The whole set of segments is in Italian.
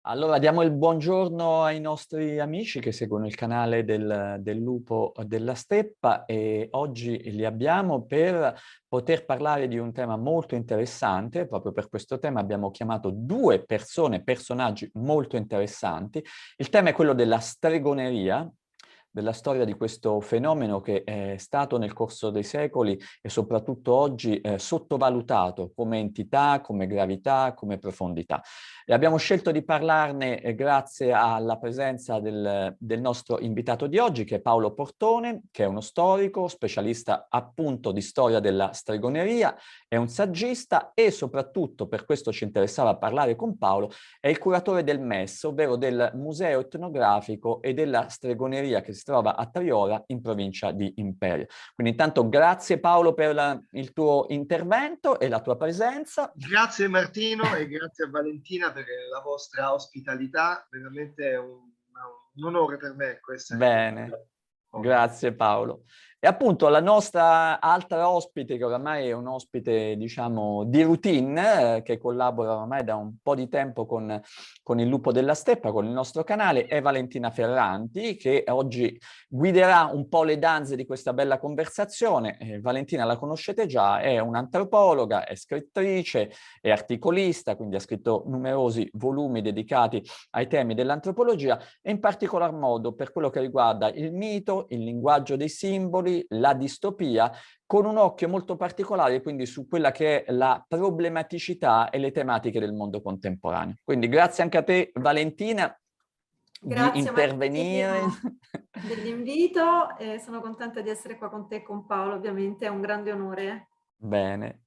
Allora diamo il buongiorno ai nostri amici che seguono il canale del Lupo della Steppa e oggi li abbiamo per poter parlare di un tema molto interessante. Proprio per questo tema abbiamo chiamato due personaggi molto interessanti. Il tema è quello della stregoneria, della storia di questo fenomeno che è stato nel corso dei secoli e soprattutto oggi sottovalutato come entità, come gravità, come profondità. E abbiamo scelto di parlarne grazie alla presenza del nostro invitato di oggi, che è Paolo Portone, che è uno storico, specialista appunto di storia della stregoneria, è un saggista e soprattutto, per questo ci interessava parlare con Paolo, è il curatore del MES, ovvero del Museo Etnografico e della Stregoneria che si trova a Triola in provincia di Imperia. Quindi intanto grazie Paolo per il tuo intervento e la tua presenza. Grazie Martino e grazie a Valentina per la vostra ospitalità, veramente è un onore per me essere Bene, con voi. grazie Paolo. E appunto la nostra altra ospite, che oramai è un ospite, diciamo, di routine, che collabora ormai da un po' di tempo con il Lupo della Steppa, con il nostro canale, è Valentina Ferranti, che oggi guiderà un po' le danze di questa bella conversazione. Valentina la conoscete già, è un'antropologa, è scrittrice, è articolista, quindi ha scritto numerosi volumi dedicati ai temi dell'antropologia e in particolar modo per quello che riguarda il mito, il linguaggio dei simboli, la distopia, con un occhio molto particolare quindi su quella che è la problematicità e le tematiche del mondo contemporaneo. Quindi grazie anche a te Valentina di Grazie intervenire. Martino dell'invito e sono contenta di essere qua con te e con Paolo, ovviamente è un grande onore. Bene.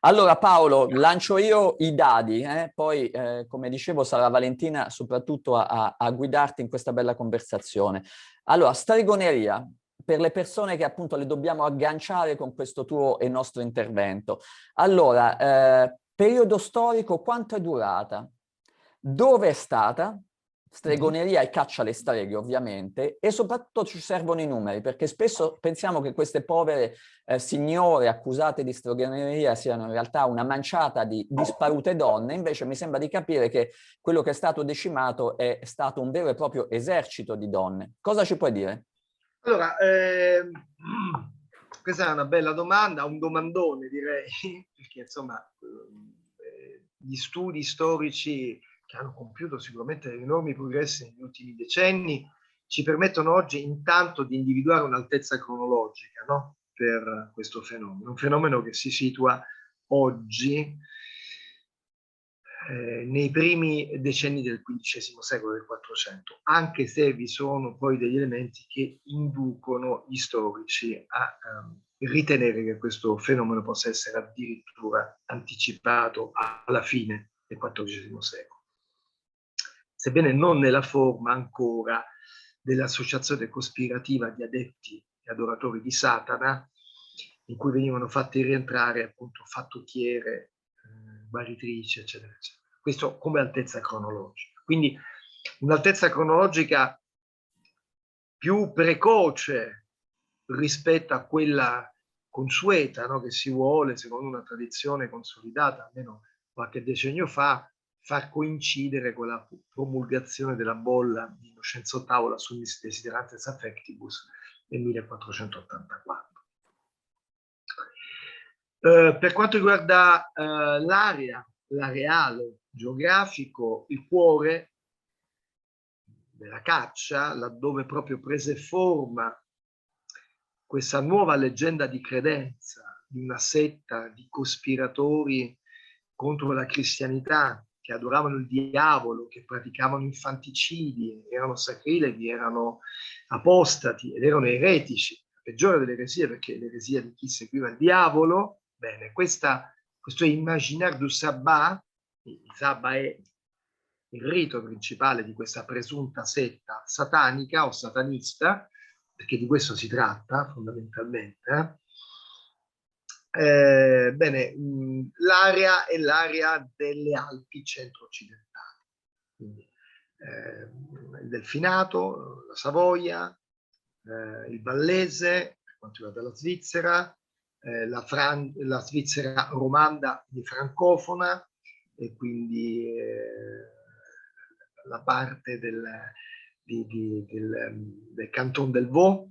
Allora Paolo, lancio io i dadi, poi come dicevo sarà Valentina soprattutto a guidarti in questa bella conversazione. Allora, stregoneria, per le persone che appunto le dobbiamo agganciare con questo tuo e nostro intervento. Allora, periodo storico, quanto è durata? Dove è stata? Stregoneria e caccia alle streghe, ovviamente, e soprattutto ci servono i numeri, perché spesso pensiamo che queste povere signore accusate di stregoneria siano in realtà una manciata di disparute donne, invece mi sembra di capire che quello che è stato decimato è stato un vero e proprio esercito di donne. Cosa ci puoi dire? Allora, questa è una bella domanda, un domandone direi, perché insomma gli studi storici che hanno compiuto sicuramente enormi progressi negli ultimi decenni ci permettono oggi intanto di individuare un'altezza cronologica, no? Per questo fenomeno, un fenomeno che si situa oggi nei primi decenni del XV secolo, del 400, anche se vi sono poi degli elementi che inducono gli storici a ritenere che questo fenomeno possa essere addirittura anticipato alla fine del XIV secolo. Sebbene non nella forma ancora dell'associazione cospirativa di adepti e adoratori di Satana, in cui venivano fatti rientrare appunto fattucchiere, guaritrici, eccetera, eccetera. Questo come altezza cronologica. Quindi un'altezza cronologica più precoce rispetto a quella consueta, no? Che si vuole, secondo una tradizione consolidata, almeno qualche decennio fa, far coincidere con la promulgazione della bolla di Innocenzo VIII, la Summis Desiderantes Affectibus, nel 1484. Per quanto riguarda l'area, l'areale geografico, il cuore della caccia, laddove proprio prese forma questa nuova leggenda di credenza di una setta di cospiratori contro la cristianità, che adoravano il diavolo, che praticavano infanticidi, erano sacrilegi, erano apostati ed erano eretici, la peggiore delle eresie, perché l'eresia di chi seguiva il diavolo. Bene, questo è Imaginaire du Sabbat. Il Sabbat è il rito principale di questa presunta setta satanica o satanista, perché di questo si tratta fondamentalmente. Bene, l'area è l'area delle Alpi centro-occidentali, quindi il Delfinato, la Savoia, il Vallese, per quanto riguarda la Svizzera, la Svizzera romanda di francofona, e quindi la parte del Canton del Vaud,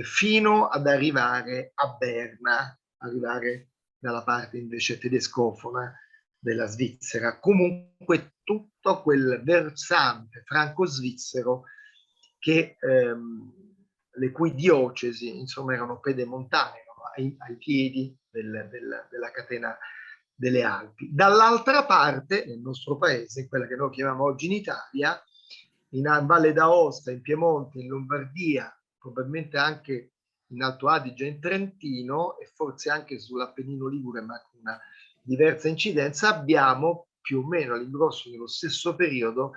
fino ad arrivare a Berna, arrivare dalla parte invece tedescofona della Svizzera. Comunque tutto quel versante franco-svizzero che le cui diocesi insomma erano pedemontane, erano ai piedi della catena delle Alpi. Dall'altra parte, nel nostro paese, quella che noi chiamiamo oggi in Italia, in Valle d'Aosta, in Piemonte, in Lombardia, probabilmente anche in Alto Adige, in Trentino e forse anche sull'Appennino Ligure, ma con una diversa incidenza, abbiamo più o meno all'ingrosso nello stesso periodo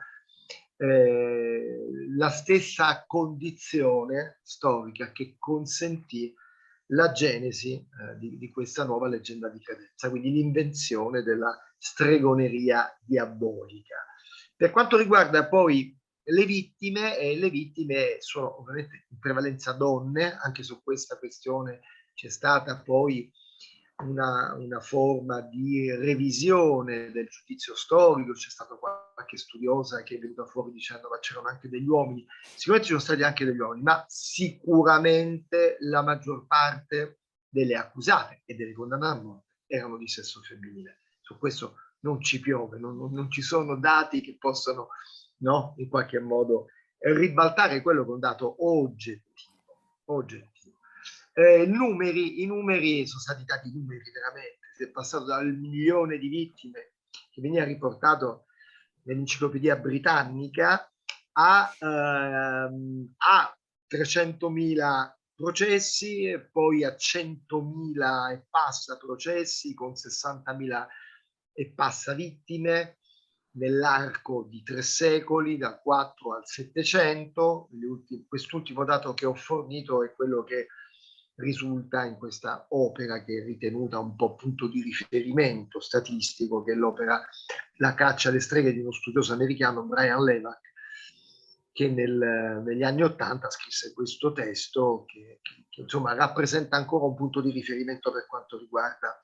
la stessa condizione storica che consentì la genesi di questa nuova leggenda di credenza, quindi l'invenzione della stregoneria diabolica. Per quanto riguarda poi le vittime sono ovviamente in prevalenza donne. Anche su questa questione c'è stata poi una forma di revisione del giudizio storico, c'è stata qualche studiosa che è venuta fuori dicendo ma c'erano anche degli uomini. Sicuramente ci sono stati anche degli uomini, ma sicuramente la maggior parte delle accusate e delle condannate a morte erano di sesso femminile. Su questo non ci piove, non ci sono dati che possano, no, in qualche modo ribaltare quello che è un dato oggettivo. I numeri sono stati dati numeri veramente, si è passato dal 1 milione di vittime che veniva riportato nell'enciclopedia britannica a 300.000 processi e poi a 100.000 e passa processi con 60.000 e passa vittime nell'arco di 3 secoli, dal 4 al 700. Quest'ultimo dato che ho fornito è quello che risulta in questa opera che è ritenuta un po' punto di riferimento statistico, che è l'opera La caccia alle streghe di uno studioso americano, Brian Levac, che negli anni '80 scrisse questo testo che insomma rappresenta ancora un punto di riferimento per quanto riguarda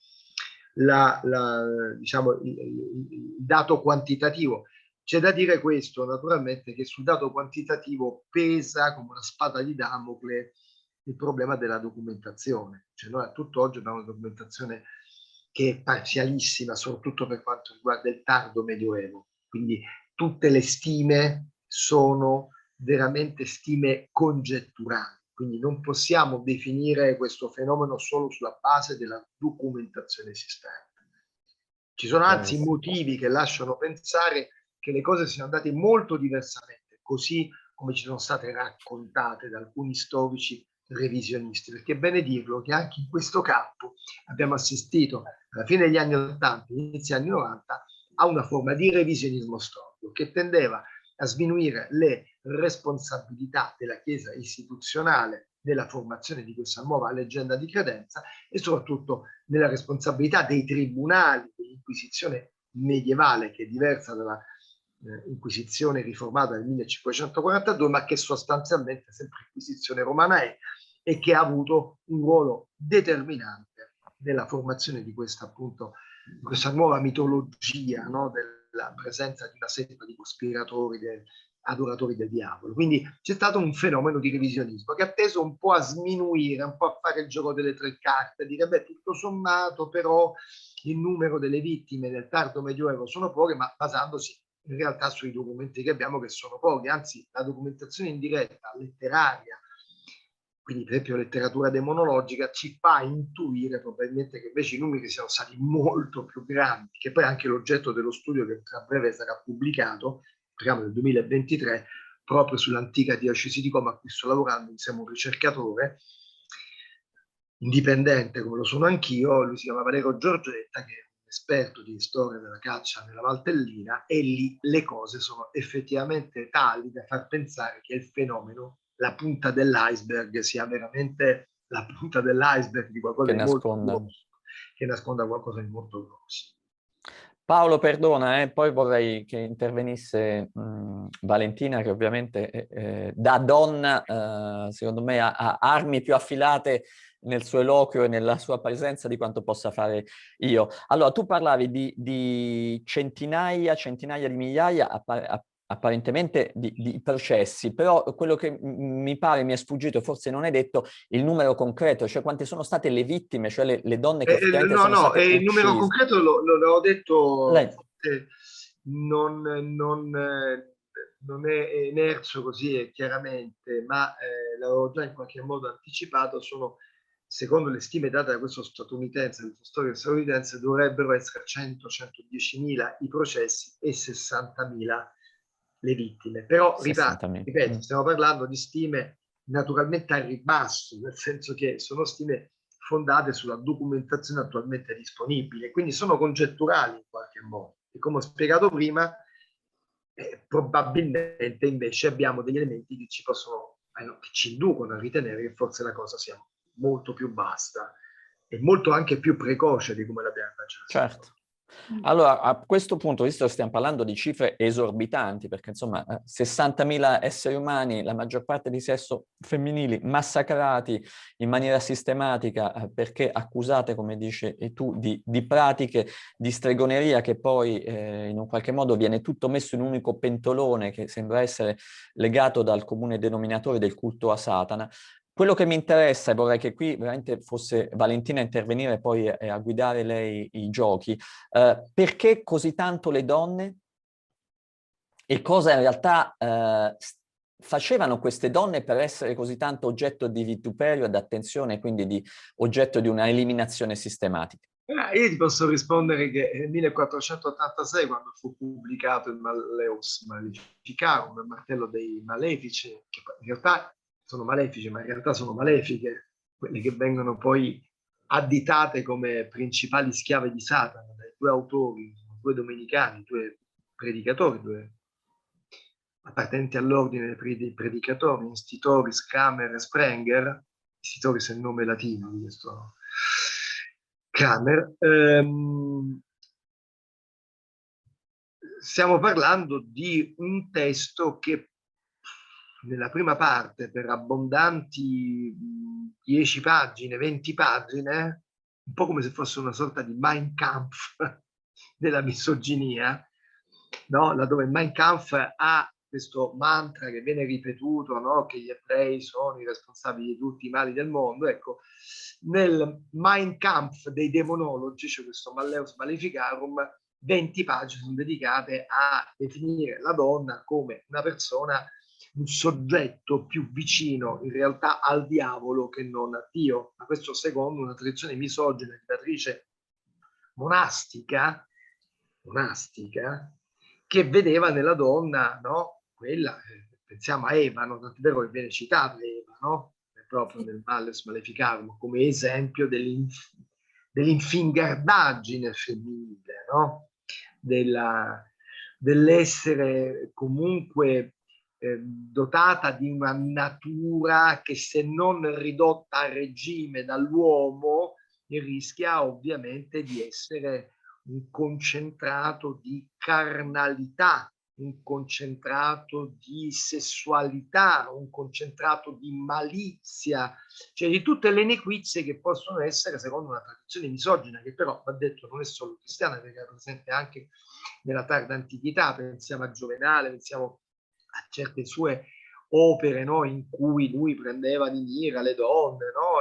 diciamo, il dato quantitativo. C'è da dire questo, naturalmente, che sul dato quantitativo pesa come una spada di Damocle il problema della documentazione. Cioè noi a tutt'oggi abbiamo una documentazione che è parzialissima, soprattutto per quanto riguarda il tardo medioevo. Quindi tutte le stime sono veramente stime congetturali. Quindi non possiamo definire questo fenomeno solo sulla base della documentazione esistente. Ci sono anzi motivi che lasciano pensare che le cose siano andate molto diversamente, così come ci sono state raccontate da alcuni storici revisionisti, perché è bene dirlo che anche in questo campo abbiamo assistito alla fine degli anni '80, inizio anni '90, a una forma di revisionismo storico che tendeva a sminuire le responsabilità della Chiesa istituzionale nella formazione di questa nuova leggenda di credenza e soprattutto nella responsabilità dei tribunali dell'Inquisizione medievale, che è diversa dalla Inquisizione riformata nel 1542, ma che sostanzialmente è sempre Inquisizione romana e che ha avuto un ruolo determinante nella formazione di questa, appunto, questa nuova mitologia, no, della presenza di una setta di cospiratori, adoratori del diavolo. Quindi c'è stato un fenomeno di revisionismo che ha teso un po' a sminuire, un po' a fare il gioco delle 3 carte, a dire beh, tutto sommato però il numero delle vittime del tardo medioevo sono poche, ma basandosi in realtà sui documenti che abbiamo, che sono pochi. Anzi, la documentazione indiretta, letteraria, quindi per esempio letteratura demonologica, ci fa intuire probabilmente che invece i numeri siano stati molto più grandi, che poi è anche l'oggetto dello studio che tra breve sarà pubblicato, speriamo nel 2023, proprio sull'antica diocesi di Como, a cui sto lavorando insieme a un ricercatore indipendente come lo sono anch'io. Lui si chiama Valerio Giorgetta, che è un esperto di storia della caccia nella Valtellina, e lì le cose sono effettivamente tali da far pensare che il fenomeno, la punta dell'iceberg, sia veramente la punta dell'iceberg di qualcosa di molto grosso, che nasconda qualcosa di molto grosso. Paolo, perdona, poi vorrei che intervenisse Valentina, che ovviamente da donna, secondo me, ha armi più affilate nel suo eloquio e nella sua presenza di quanto possa fare io. Allora, tu parlavi di centinaia di migliaia, apparentemente di processi, però quello che mi pare mi è sfugito, forse non è detto, il numero concreto, cioè quante sono state le vittime, cioè le donne che effettivamente sono state il numero uccise. concreto l'ho detto, Lei... non, non, non è emerso così chiaramente, ma l'avevo già in qualche modo anticipato, secondo le stime date da questo storico statunitense, dovrebbero essere 100-110.000 i processi e 60.000 le vittime. Però, 60.000. ripeto, stiamo parlando di stime naturalmente al ribasso, nel senso che sono stime fondate sulla documentazione attualmente disponibile, quindi sono congetturali in qualche modo. E come ho spiegato prima, probabilmente invece abbiamo degli elementi che che ci inducono a ritenere che forse la cosa sia molto più vasta e molto anche più precoce di come l'abbiamo immaginato. Certo. Allora, a questo punto, visto che stiamo parlando di cifre esorbitanti, perché insomma 60.000 esseri umani, la maggior parte di sesso femminili, massacrati in maniera sistematica perché accusate, come dici tu, di pratiche di stregoneria che poi in un qualche modo viene tutto messo in un unico pentolone che sembra essere legato dal comune denominatore del culto a Satana. Quello che mi interessa, e vorrei che qui veramente fosse Valentina a intervenire poi a guidare lei i giochi, perché così tanto le donne e cosa in realtà facevano queste donne per essere così tanto oggetto di vituperio ed attenzione, quindi di oggetto di una eliminazione sistematica? Io ti posso rispondere che nel 1486, quando fu pubblicato il Malleus Maleficarum, il martello dei malefici, che in realtà sono malefici, ma in realtà sono malefiche, quelle che vengono poi additate come principali schiave di Satana dai due autori, due domenicani, due predicatori, due appartenenti all'ordine dei predicatori, Institoris, Kramer e Sprenger. Institoris è il nome latino di questo Kramer. Stiamo parlando di un testo che nella prima parte, per abbondanti 10 pagine, 20 pagine, un po' come se fosse una sorta di Mein Kampf della misoginia, no? Laddove Mein Kampf ha questo mantra che viene ripetuto, no? Che gli ebrei sono i responsabili di tutti i mali del mondo. Ecco, nel Mein Kampf dei demonologi c'è questo Malleus Maleficarum, 20 pagine sono dedicate a definire la donna come una persona, un soggetto più vicino in realtà al diavolo che non a Dio, ma questo secondo una tradizione misogina di matrice monastica che vedeva nella donna, no, quella, pensiamo a Eva, no? Tant'è vero che viene citata Eva, no? Proprio nel Malleus Maleficarum come esempio dell'infingardaggine femminile, no? Dell'essere comunque dotata di una natura che, se non ridotta a regime dall'uomo, rischia ovviamente di essere un concentrato di carnalità, un concentrato di sessualità, un concentrato di malizia, cioè di tutte le nequizie che possono essere, secondo una tradizione misogina, che però, va detto, non è solo cristiana, perché è presente anche nella tarda antichità. Pensiamo a Giovenale, pensiamo a certe sue opere, no, in cui lui prendeva di mira le donne, no,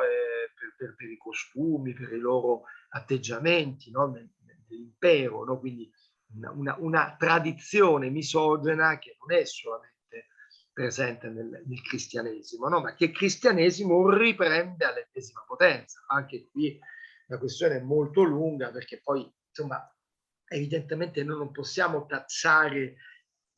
per i costumi, per i loro atteggiamenti, no, nell'impero, no? Quindi una tradizione misogena che non è solamente presente nel cristianesimo, no? Ma che il cristianesimo riprende all'ennesima potenza. Anche qui la questione è molto lunga, perché poi, insomma, evidentemente noi non possiamo tazzare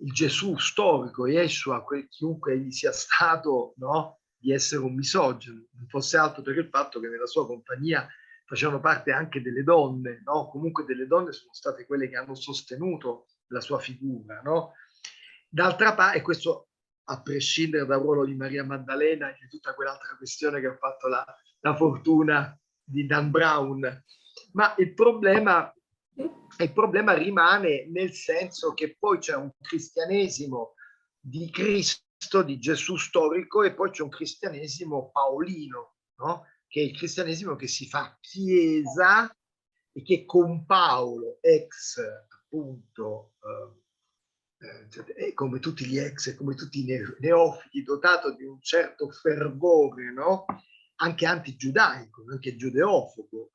il Gesù storico, Yeshua, chiunque egli sia stato, no? Di essere un misogino, non fosse altro per il fatto che nella sua compagnia facevano parte anche delle donne, no? Comunque delle donne sono state quelle che hanno sostenuto la sua figura, no? D'altra parte, e questo a prescindere dal ruolo di Maria Maddalena e di tutta quell'altra questione che ha fatto la fortuna di Dan Brown, ma il problema rimane nel senso che poi c'è un cristianesimo di Cristo, di Gesù storico, e poi c'è un cristianesimo paolino, no? Che è il cristianesimo che si fa chiesa e che con Paolo, ex appunto e come tutti gli ex e come tutti i neofiti, dotato di un certo fervore, no? Anche antigiudaico, anche giudeofobo.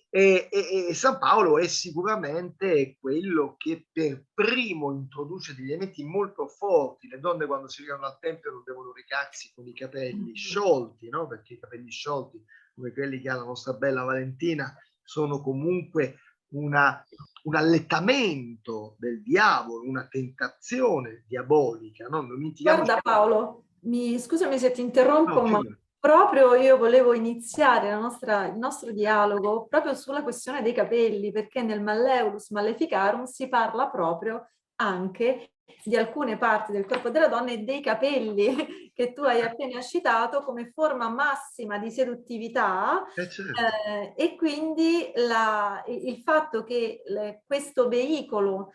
E San Paolo è sicuramente quello che per primo introduce degli elementi molto forti. Le donne quando si recano al tempio non devono recarsi con i capelli sciolti, no? Perché i capelli sciolti, come quelli che ha la nostra bella Valentina, sono comunque un allettamento del diavolo, una tentazione diabolica. No? Guarda Paolo, scusami se ti interrompo, no, ma proprio io volevo iniziare il nostro dialogo proprio sulla questione dei capelli, perché nel Malleolus Maleficarum si parla proprio anche di alcune parti del corpo della donna e dei capelli che tu hai appena citato come forma massima di seduttività, certo. E quindi il fatto che questo veicolo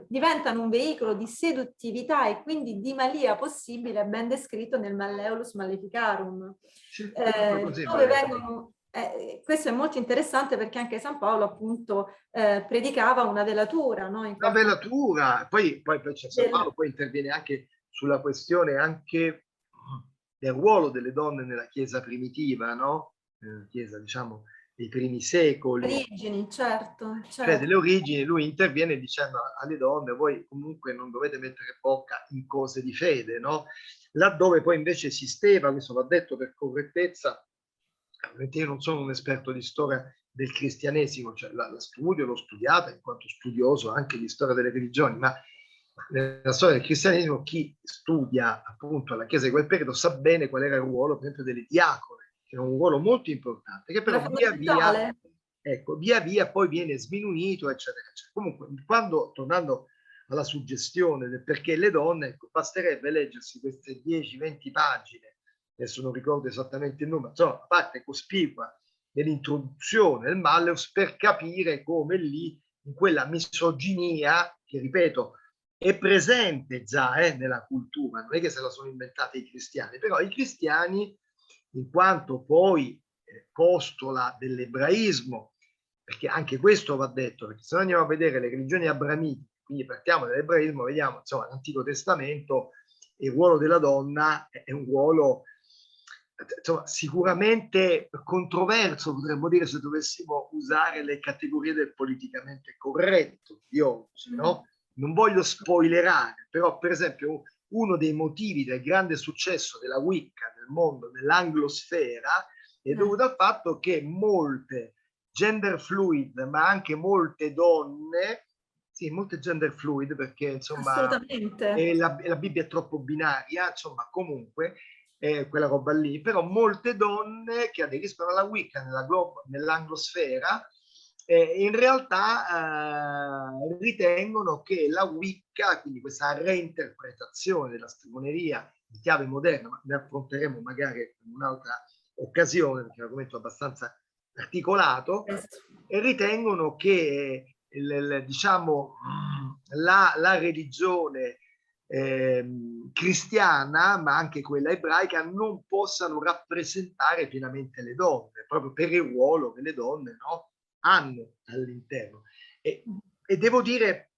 diventano un veicolo di seduttività e quindi di malia possibile è ben descritto nel Malleolus Maleficarum, dove vengono questo è molto interessante perché anche San Paolo appunto predicava una velatura, no? Una velatura, poi c'è San Paolo, poi interviene anche sulla questione anche del ruolo delle donne nella Chiesa primitiva, no? Nella Chiesa, diciamo, dei primi secoli. Origini, certo. Cioè delle origini, lui interviene dicendo alle donne, voi comunque non dovete mettere bocca in cose di fede, no? Laddove poi invece esisteva, questo va detto per correttezza, io non sono un esperto di storia del cristianesimo, cioè la studio, l'ho studiata in quanto studioso anche di storia delle religioni, ma nella storia del cristianesimo chi studia appunto la Chiesa di quel periodo sa bene qual era il ruolo, per esempio, delle diacore, che era un ruolo molto importante, che però via via poi viene sminuito, eccetera, eccetera. Comunque, tornando alla suggestione del perché le donne, ecco, basterebbe leggersi queste 10-20 pagine, adesso non ricordo esattamente il numero, insomma, a parte cospicua dell'introduzione del Malleus per capire come lì, in quella misoginia, che ripeto, è presente già nella cultura, non è che se la sono inventata i cristiani, però i cristiani, in quanto poi costola dell'ebraismo, perché anche questo va detto, perché se noi andiamo a vedere le religioni abramitiche, quindi partiamo dall'ebraismo, vediamo, insomma, l'Antico Testamento, il ruolo della donna è un ruolo, insomma, sicuramente controverso, potremmo dire, se dovessimo usare le categorie del politicamente corretto, no? Non voglio spoilerare, però per esempio uno dei motivi del grande successo della Wicca nel mondo, nell'anglosfera, è dovuto al fatto che molte gender fluid, ma anche molte donne, sì, molte gender fluid, perché insomma la Bibbia è troppo binaria, insomma, comunque quella roba lì, però molte donne che aderiscono alla Wicca nell'anglosfera in realtà ritengono che la Wicca, quindi questa reinterpretazione della stregoneria in chiave moderna, ma ne affronteremo magari in un'altra occasione, perché è un argomento abbastanza articolato, e ritengono che diciamo la religione cristiana, ma anche quella ebraica, non possano rappresentare pienamente le donne, proprio per il ruolo che le donne, no, hanno all'interno. E devo dire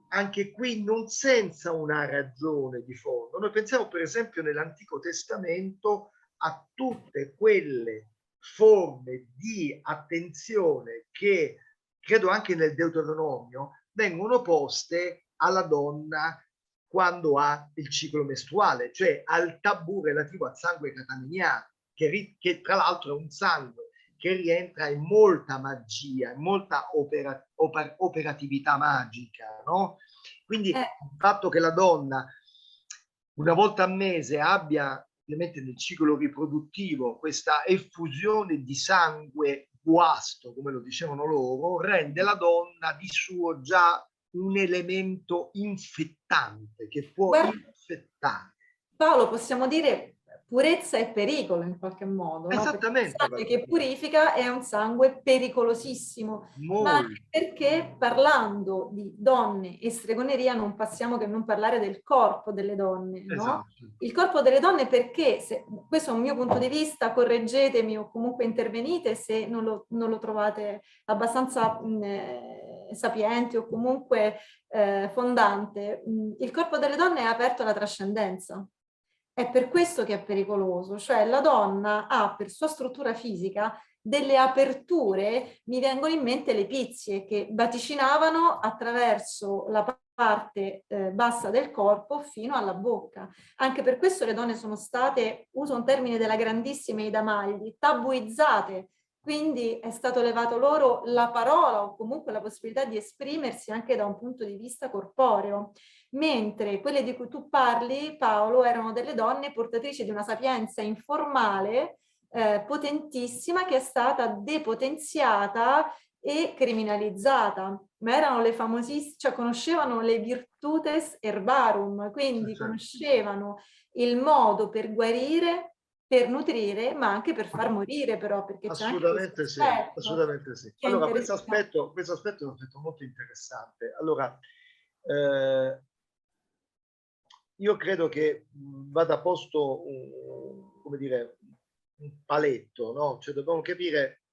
anche qui non senza una ragione di fondo. Noi pensiamo per esempio nell'Antico Testamento a tutte quelle forme di attenzione che credo anche nel Deuteronomio vengono poste alla donna quando ha il ciclo mestruale, cioè al tabù relativo al sangue catameniano, che tra l'altro è un sangue che rientra in molta magia, in molta operatività magica, no? Quindi il fatto che la donna una volta al mese abbia, ovviamente nel ciclo riproduttivo, questa effusione di sangue guasto, come lo dicevano loro, rende la donna di suo già un elemento infettante che può infettare. Paolo, possiamo dire purezza e pericolo in qualche modo, no? Esattamente. Il sangue che purifica è un sangue pericolosissimo, ma perché parlando di donne e stregoneria non passiamo che non parlare del corpo delle donne, no? Esatto. Il corpo delle donne perché, questo è un mio punto di vista, correggetemi o comunque intervenite se non lo trovate abbastanza sapiente o comunque fondante, il corpo delle donne è aperto alla trascendenza. È per questo che è pericoloso, cioè la donna ha per sua struttura fisica delle aperture, mi vengono in mente le pizie che vaticinavano attraverso la parte bassa del corpo fino alla bocca. Anche per questo le donne sono state, uso un termine della grandissima Ida Magli, tabuizzate, quindi è stato levato loro la parola o comunque la possibilità di esprimersi anche da un punto di vista corporeo. Mentre quelle di cui tu parli, Paolo, erano delle donne portatrici di una sapienza informale potentissima che è stata depotenziata e criminalizzata, ma erano le famosissime, cioè conoscevano le virtutes herbarum, quindi conoscevano il modo per guarire, per nutrire, ma anche per far morire, però, perché c'è anche Assolutamente sì, assolutamente sì. Allora, questo aspetto è un aspetto molto interessante. Allora, io credo che vada posto come dire, un paletto, no? Cioè dobbiamo capire,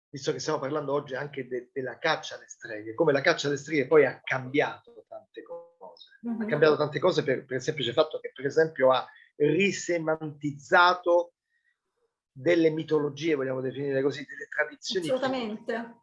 visto che stiamo parlando oggi anche della caccia alle streghe, come la caccia alle streghe poi ha cambiato tante cose. Ha cambiato tante cose per il semplice fatto che, per esempio, ha risemantizzato delle mitologie, vogliamo definire così, delle tradizioni. Assolutamente.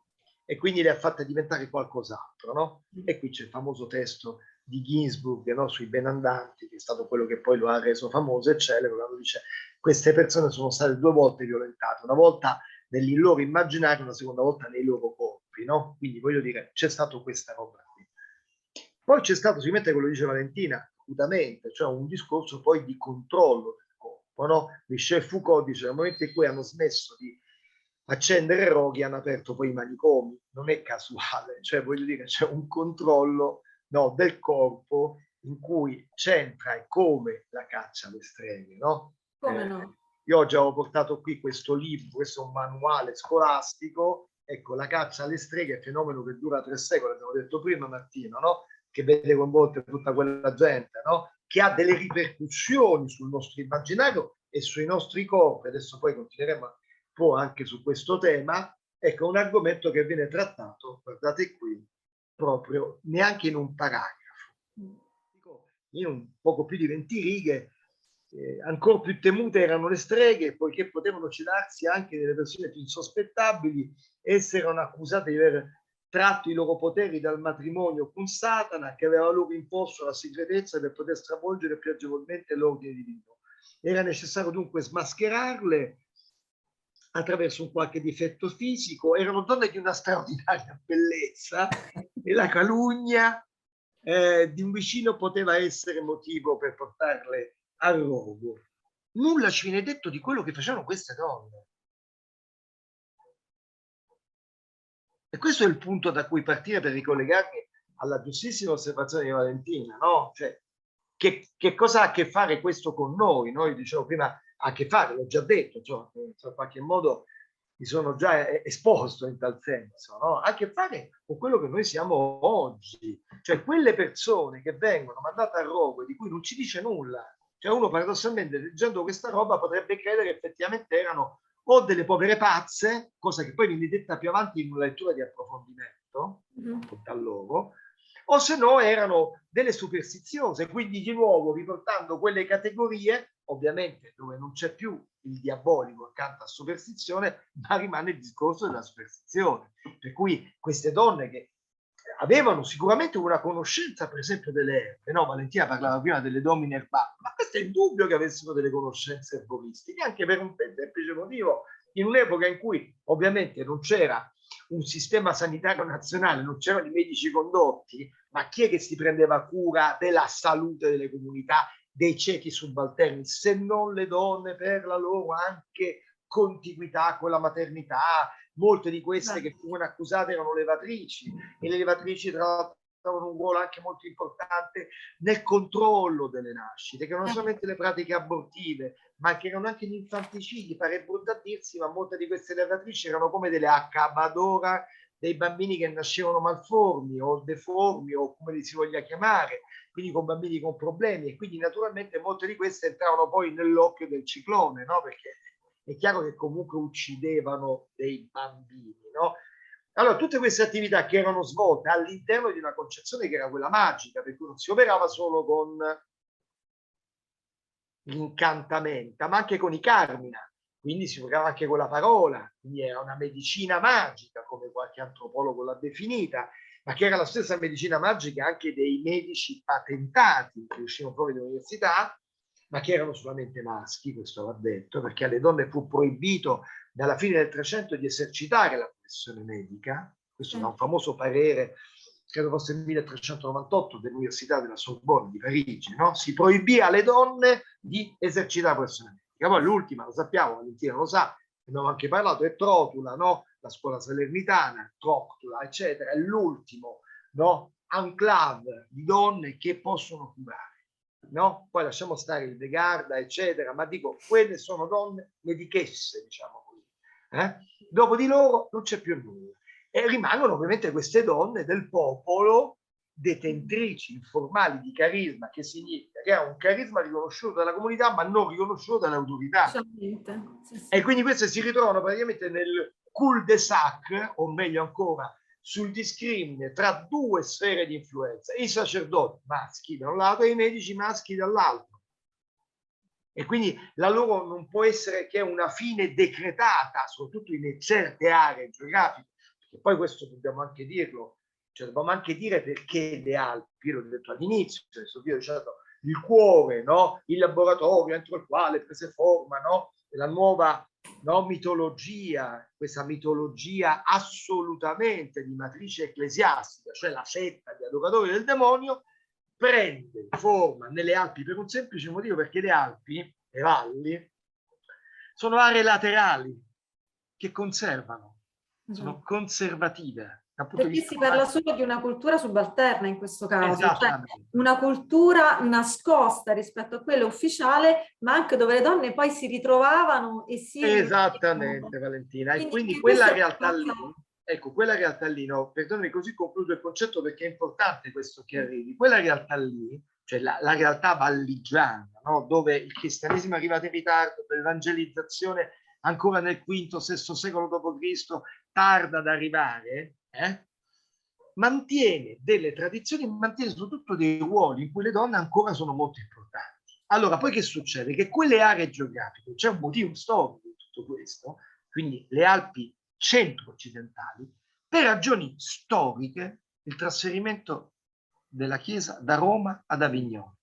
E quindi le ha fatte diventare qualcos'altro, no? E qui c'è il famoso testo di Ginsburg, no? Sui benandanti, che è stato quello che poi lo ha reso famoso e celebre, quando dice: queste persone sono state 2 volte violentate, una volta nel loro immaginario, una seconda volta nei loro corpi, no? Quindi voglio dire, c'è stato questa roba qui. Poi c'è stato, sicuramente, quello che dice Valentina, acutamente, cioè un discorso poi di controllo del corpo, no? Michel Foucault dice: nel momento in cui hanno smesso di accendere roghi, hanno aperto poi i manicomi. Non è casuale, cioè voglio dire, c'è un controllo, no, del corpo in cui c'entra e come la caccia alle streghe, no? Come no? Io oggi ho portato qui questo libro, questo è un manuale scolastico. Ecco, la caccia alle streghe è un fenomeno che dura 3 secoli, abbiamo detto prima, Martino, no? Che vede coinvolte tutta quella gente, no? Che ha delle ripercussioni sul nostro immaginario e sui nostri corpi. Adesso poi continueremo anche su questo tema. Ecco, un argomento che viene trattato, guardate qui, proprio neanche in un paragrafo, in un poco più di 20 righe. Ancora più temute erano le streghe, poiché potevano celarsi anche delle persone più insospettabili. Esse erano accusate di aver tratto i loro poteri dal matrimonio con Satana, che aveva loro imposto la segretezza per poter stravolgere più agevolmente l'ordine divino. Era necessario dunque smascherarle attraverso un qualche difetto fisico. Erano donne di una straordinaria bellezza e la calunnia di un vicino poteva essere motivo per portarle al rogo. Nulla ci viene detto di quello che facevano queste donne. E questo è il punto da cui partire per ricollegarmi alla giustissima osservazione di Valentina, no? Cioè, che cosa ha a che fare questo con noi? Noi, dicevo prima, ha a che fare, l'ho già detto, cioè, in qualche modo mi sono già esposto in tal senso, no? Ha a che fare con quello che noi siamo oggi, cioè quelle persone che vengono mandate al rogo e di cui non ci dice nulla. Cioè uno paradossalmente, leggendo questa roba, potrebbe credere che effettivamente erano o delle povere pazze, cosa che poi viene detta più avanti in una lettura di approfondimento da loro, o se no erano delle superstiziose, quindi di nuovo riportando quelle categorie, ovviamente dove non c'è più il diabolico accanto a superstizione, ma rimane il discorso della superstizione. Per cui queste donne che avevano sicuramente una conoscenza, per esempio, delle erbe, no? Valentina parlava prima delle domine erbali, ma questo è il dubbio che avessero delle conoscenze erboristiche, anche per un semplice motivo: in un'epoca in cui ovviamente non c'era un sistema sanitario nazionale, non c'erano i medici condotti, ma chi è che si prendeva cura della salute delle comunità, dei ceti subalterni, se non le donne, per la loro anche contiguità con la maternità? Molte di queste che furono accusate erano levatrici, e le levatrici tra l'altro avevano un ruolo anche molto importante nel controllo delle nascite, che non solamente le pratiche abortive, ma che erano anche gli infanticidi. Pare brutto a dirsi, ma molte di queste levatrici erano come delle accabadora dei bambini che nascevano malformi o deformi, o come li si voglia chiamare, quindi con bambini con problemi. E quindi naturalmente molte di queste entravano poi nell'occhio del ciclone, no? Perché è chiaro che comunque uccidevano dei bambini, no? Allora, tutte queste attività che erano svolte all'interno di una concezione che era quella magica, per cui non si operava solo con l'incantamento, ma anche con i carmina, quindi si operava anche con la parola, quindi era una medicina magica, come qualche antropologo l'ha definita, ma che era la stessa medicina magica anche dei medici patentati che uscivano fuori dall'università, ma che erano solamente maschi, questo va detto, perché alle donne fu proibito dalla fine del 300 di esercitare la professione medica, questo da un famoso parere, credo fosse il 1398, dell'Università della Sorbonne di Parigi, no? Si proibì alle donne di esercitare la professione medica. Poi l'ultima, lo sappiamo, Valentina lo sa, abbiamo anche parlato, è Trotula, no? La scuola salernitana, Troctula, eccetera, è l'ultimo, no? Enclave di donne che possono curare. No? Poi lasciamo stare il De Garda, eccetera, ma dico, quelle sono donne medichesse, diciamo così. Dopo di loro non c'è più nulla. E rimangono ovviamente queste donne del popolo, detentrici informali di carisma, che significa che ha un carisma riconosciuto dalla comunità, ma non riconosciuto dall'autorità. Sì. E quindi queste si ritrovano praticamente nel cul-de-sac, o meglio ancora, sul discrimine tra due sfere di influenza, i sacerdoti maschi da un lato e i medici maschi dall'altro. E quindi la loro non può essere che una fine decretata, soprattutto in certe aree geografiche, perché poi questo dobbiamo anche dirlo, cioè dobbiamo anche dire perché le Alpi, l'ho detto all'inizio, il cuore, no? Il laboratorio entro il quale prese forma, no? La nuova, no, mitologia, questa mitologia assolutamente di matrice ecclesiastica, cioè la setta di adoratori del demonio, prende forma nelle Alpi per un semplice motivo, perché le Alpi, le valli, sono aree laterali che conservano, sono conservative. Perché si parla solo di una cultura subalterna in questo caso, cioè una cultura nascosta rispetto a quella ufficiale, ma anche dove le donne poi si ritrovavano e si... Esattamente, Valentina. E quindi quella realtà lì, ecco, quella realtà lì, no, perdonami, così concludo il concetto perché è importante questo che arrivi. Quella realtà lì, cioè la realtà valligiana, no, dove il cristianesimo è arrivato in ritardo, l'evangelizzazione ancora nel V-VI secolo d.C. tarda ad arrivare, mantiene delle tradizioni, mantiene soprattutto dei ruoli in cui le donne ancora sono molto importanti. Allora, poi che succede? Che quelle aree geografiche, c'è un motivo storico di tutto questo, quindi le Alpi centro-occidentali, per ragioni storiche, il trasferimento della Chiesa da Roma ad Avignon,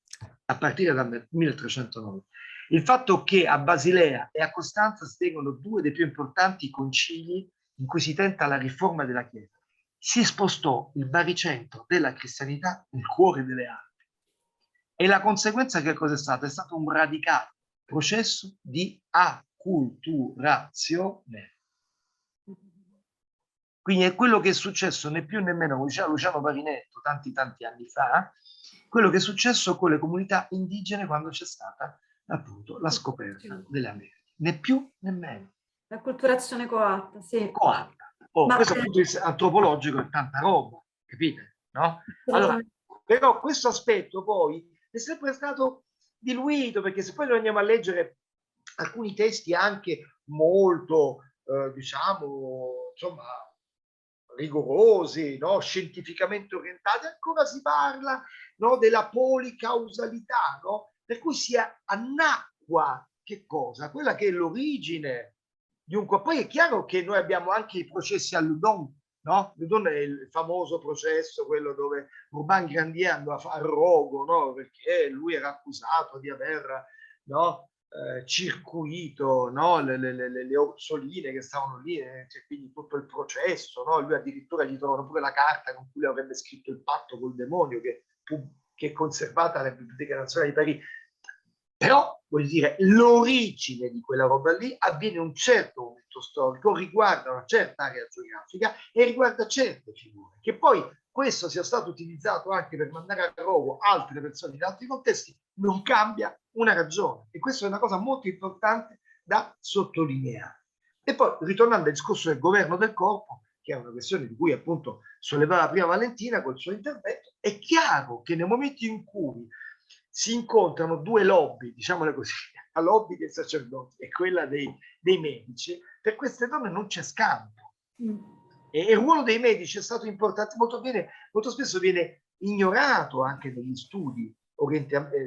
a partire dal 1309. Il fatto che a Basilea e a Costanza si tengono due dei più importanti concili in cui si tenta la riforma della Chiesa, si spostò il baricentro della cristianità nel cuore delle Alpi. E la conseguenza che cosa è stata? È stato un radicale processo di acculturazione. Quindi è quello che è successo né più né meno, come diceva Luciano Parinetto tanti anni fa, quello che è successo con le comunità indigene quando c'è stata appunto la scoperta delle Americhe. Né più né meno. L'acculturazione coatta, sì. Coatta. Questo dal punto di vista antropologico è tanta roba, capite? No? Allora, però questo aspetto poi è sempre stato diluito, perché se poi noi andiamo a leggere alcuni testi anche molto, diciamo, insomma, rigorosi, no? Scientificamente orientati, ancora si parla, no? Della policausalità, no? Per cui si annacqua che cosa? Quella che è l'origine di un... Poi è chiaro che noi abbiamo anche i processi a Loudon, no? Loudon è il famoso processo, quello dove Urbain Grandier andò a fare rogo, no? Perché lui era accusato di aver, no? Circuito, no? le orzoline che stavano lì, cioè, quindi tutto il processo, no? Lui addirittura gli trovano pure la carta con cui lui avrebbe scritto il patto col demonio che è conservata alla Biblioteca Nazionale di Parigi. Però, voglio dire, l'origine di quella roba lì avviene un certo momento storico, riguarda una certa area geografica e riguarda certe figure. Che poi questo sia stato utilizzato anche per mandare a rogo altre persone in altri contesti non cambia una ragione. E questa è una cosa molto importante da sottolineare. E poi, ritornando al discorso del governo del corpo, che è una questione di cui appunto sollevava prima Valentina col suo intervento, è chiaro che nel momento in cui si incontrano due lobby, diciamole così, la lobby dei sacerdoti e quella dei medici, per queste donne non c'è scampo. E il ruolo dei medici è stato importante, molto spesso viene ignorato anche negli studi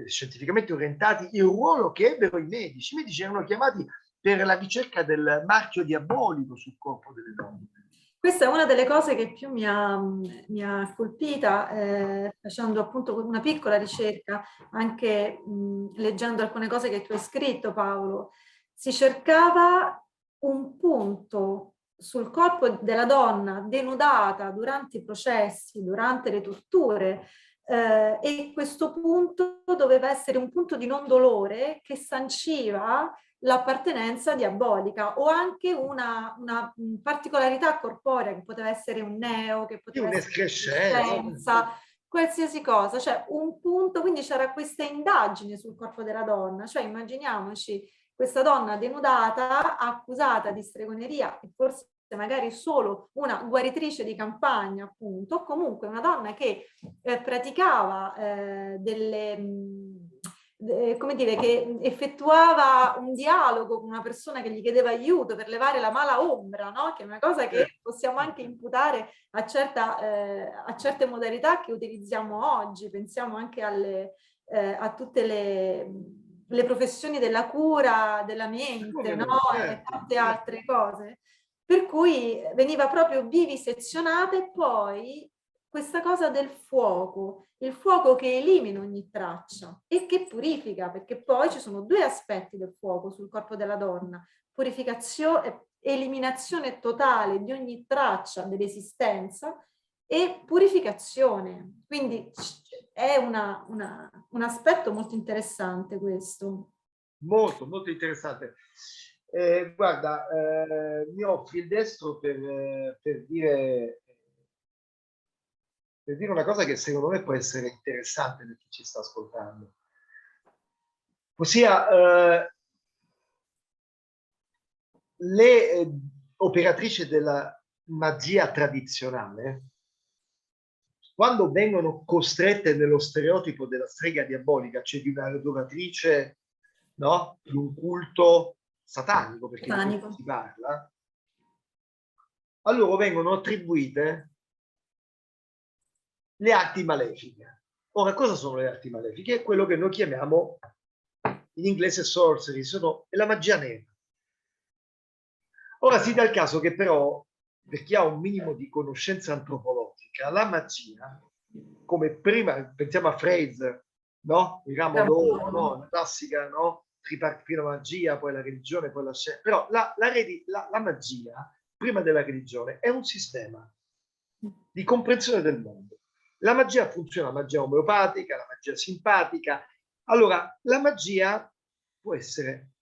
scientificamente orientati il ruolo che ebbero i medici. I medici erano chiamati per la ricerca del marchio diabolico sul corpo delle donne. Questa è una delle cose che più mi ha colpita, facendo appunto una piccola ricerca, anche leggendo alcune cose che tu hai scritto, Paolo. Si cercava un punto sul corpo della donna denudata durante i processi, durante le torture, e questo punto doveva essere un punto di non dolore che sanciva l'appartenenza diabolica, o anche una particolarità corporea, che poteva essere un neo, che poteva essere un'escrescenza, qualsiasi cosa, cioè un punto. Quindi c'era questa indagine sul corpo della donna, cioè immaginiamoci questa donna denudata, accusata di stregoneria, e forse magari solo una guaritrice di campagna, appunto, o comunque una donna che praticava come dire, che effettuava un dialogo con una persona che gli chiedeva aiuto per levare la mala ombra, no? Che è una cosa che possiamo anche imputare a certe modalità che utilizziamo oggi. Pensiamo anche a tutte le professioni della cura, della mente, no? E tante altre cose. Per cui veniva proprio vivisezionata, e poi questa cosa del fuoco, il fuoco che elimina ogni traccia e che purifica, perché poi ci sono due aspetti del fuoco sul corpo della donna: purificazione, eliminazione totale di ogni traccia dell'esistenza, e purificazione. Quindi è un aspetto molto interessante questo. Molto, molto interessante. Guarda, mi offri il destro per dire una cosa che secondo me può essere interessante per chi ci sta ascoltando. Ossia, le operatrici della magia tradizionale, quando vengono costrette nello stereotipo della strega diabolica, cioè di una adoratrice, no? Di un culto satanico, perché di questo si parla, a loro vengono attribuite le arti malefiche. Ora, cosa sono le arti malefiche? È quello che noi chiamiamo in inglese sorcery, è la magia nera. Ora si dà il caso che però, per chi ha un minimo di conoscenza antropologica, la magia, come prima, pensiamo a Fraser, no? Il ramo d'oro, no? La classica, no? Prima magia, poi la religione, poi la scienza. Però la magia, prima della religione, è un sistema di comprensione del mondo. La magia funziona, la magia omeopatica, la magia simpatica. Allora, la magia può essere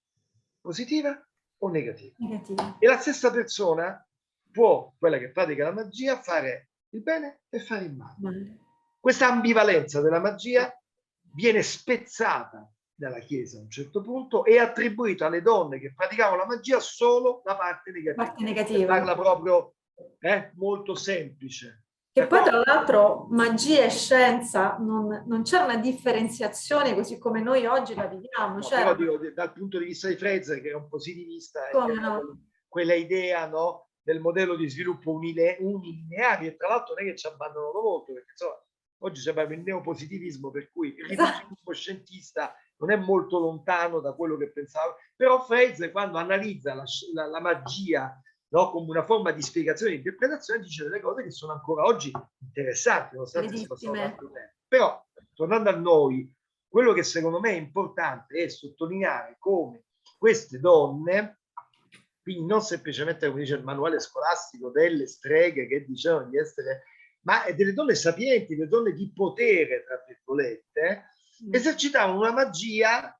positiva o negativa. E la stessa persona può, quella che pratica la magia, fare il bene e fare il male. Questa ambivalenza della magia viene spezzata dalla Chiesa a un certo punto e attribuita alle donne che praticavano la magia solo la parte negativa. Parla proprio molto semplice. Che poi tra l'altro magia e scienza non c'è una differenziazione così come noi oggi la viviamo. No, però dico, dal punto di vista di Fraser, che è un positivista, quella idea, no, del modello di sviluppo unilineare, e tra l'altro non è che ci abbandonano molto, perché insomma, oggi c'è il neopositivismo, per cui il riduzionismo scientista non è molto lontano da quello che pensavo. Però Fraser, quando analizza la magia, no, come una forma di spiegazione e interpretazione, dice delle cose che sono ancora oggi interessanti, nonostante sia passato tanto tempo. Però, tornando a noi, quello che secondo me è importante è sottolineare come queste donne, quindi non semplicemente, come dice il manuale scolastico, delle streghe che dicevano di essere, ma delle donne sapienti, delle donne di potere, tra virgolette, esercitavano una magia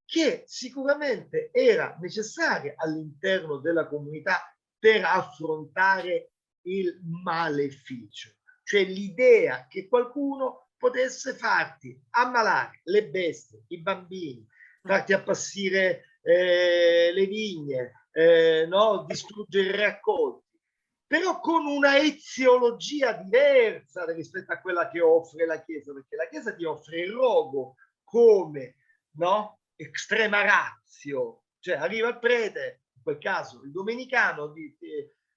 che sicuramente era necessaria all'interno della comunità per affrontare il maleficio, cioè l'idea che qualcuno potesse farti ammalare le bestie, i bambini, farti appassire le vigne, no? Distruggere i raccolti, però con una eziologia diversa rispetto a quella che offre la Chiesa, perché la Chiesa ti offre il rogo come, no? Extrema ratio, cioè arriva il prete, in quel caso il domenicano,